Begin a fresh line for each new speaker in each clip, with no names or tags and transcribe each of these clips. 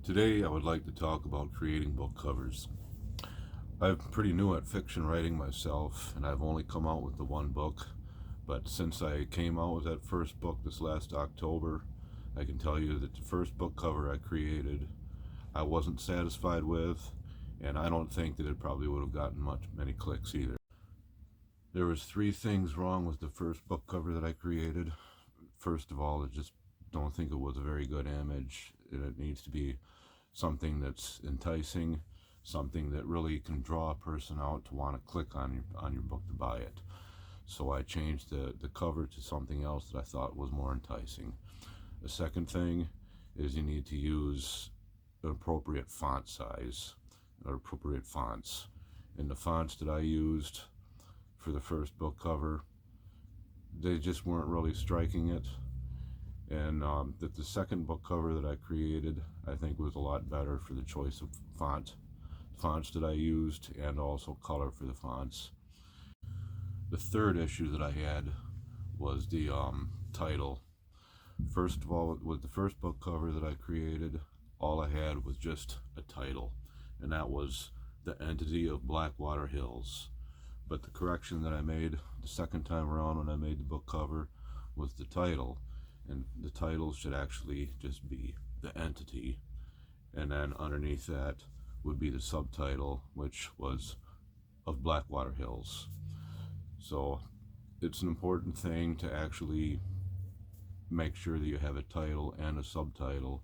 Today I would like to talk about creating book covers. I'm pretty new at fiction writing myself, and I've only come out with the one book, but since I came out with that first book this last October, I can tell you that the first book cover I created I wasn't satisfied with, and I don't think that it probably would have gotten many clicks either. There was three things wrong with the first book cover that I created. First of all, I just don't think it was a very good image, and it needs to be something that's enticing, something that really can draw a person out to want to click on your book to buy it. So I changed the cover to something else that I thought was more enticing. The second thing is you need to use an appropriate font size or appropriate fonts. And the fonts that I used for the first book cover, they just weren't really striking it. And that the second book cover that I created, I think was a lot better for the choice of fonts that I used, and also color for the fonts. The third issue that I had was the title. First of all, with the first book cover that I created, all I had was just a title, and that was The Entity of Blackwater Hills. But the correction that I made the second time around when I made the book cover was the title, and the title should actually just be The Entity, and then underneath that would be the subtitle, which was Of Blackwater Hills. So it's an important thing to actually make sure that you have a title and a subtitle,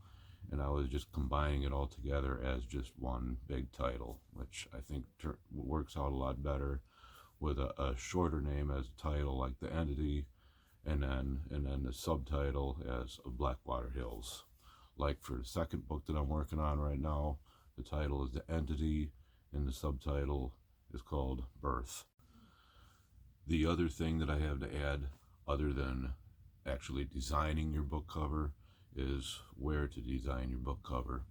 and I was just combining it all together as just one big title, which I think works out a lot better with a shorter name as a title, like The Entity, and then the subtitle as Of Blackwater Hills. Like for the second book that I'm working on right now, the title is The Entity, and the subtitle is called Birth. The other thing that I have to add, other than actually designing your book cover, is where to design your book cover.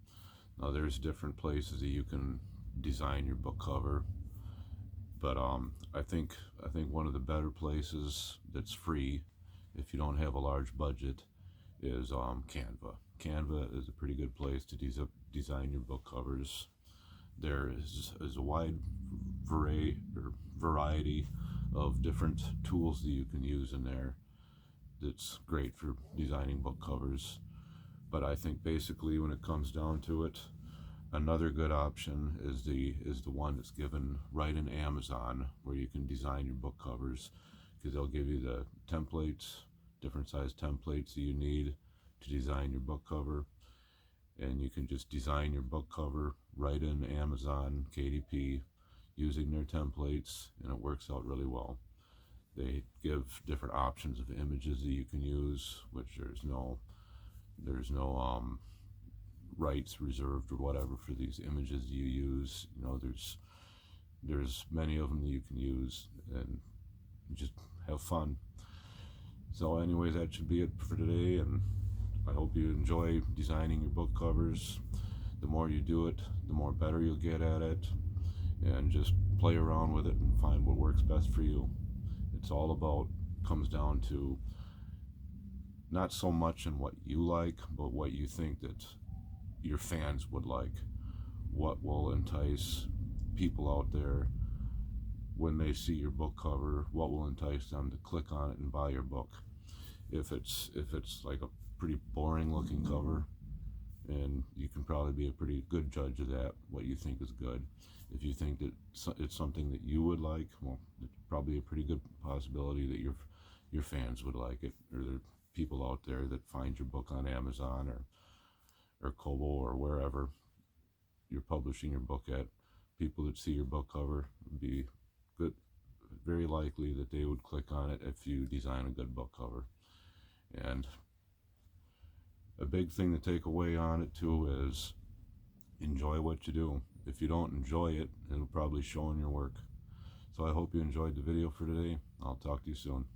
Now there's different places that you can design your book cover, but I think one of the better places that's free if you don't have a large budget is Canva. Canva is a pretty good place to design your book covers. There is a wide variety of different tools that you can use in there that's great for designing book covers. But I think basically when it comes down to it, another good option is the one that's given right in Amazon, where you can design your book covers, because they'll give you the templates, different size templates that you need to design your book cover, and you can just design your book cover right in Amazon KDP using their templates, and it works out really well. They give different options of images that you can use, which there's no rights reserved or whatever for these images you use. You know, there's many of them that you can use, and just have fun. So anyways, that should be it for today, and I hope you enjoy designing your book covers. The more you do it, the more better you'll get at it, and just play around with it and find what works best for you. It's all about, comes down to not so much in what you like, but what you think that your fans would like. What will entice people out there when they see your book cover? What will entice them to click on it and buy your book? If it's like a pretty boring looking cover, and you can probably be a pretty good judge of that, what you think is good. If you think that it's something that you would like, well, it's probably a pretty good possibility that your fans would like it, or there are people out there that find your book on Amazon or Kobo or wherever you're publishing your book at. People that see your book cover would be good, very likely that they would click on it if you design a good book cover. And a big thing to take away on it too is enjoy what you do. If you don't enjoy it, it'll probably show in your work. So I hope you enjoyed the video for today. I'll talk to you soon.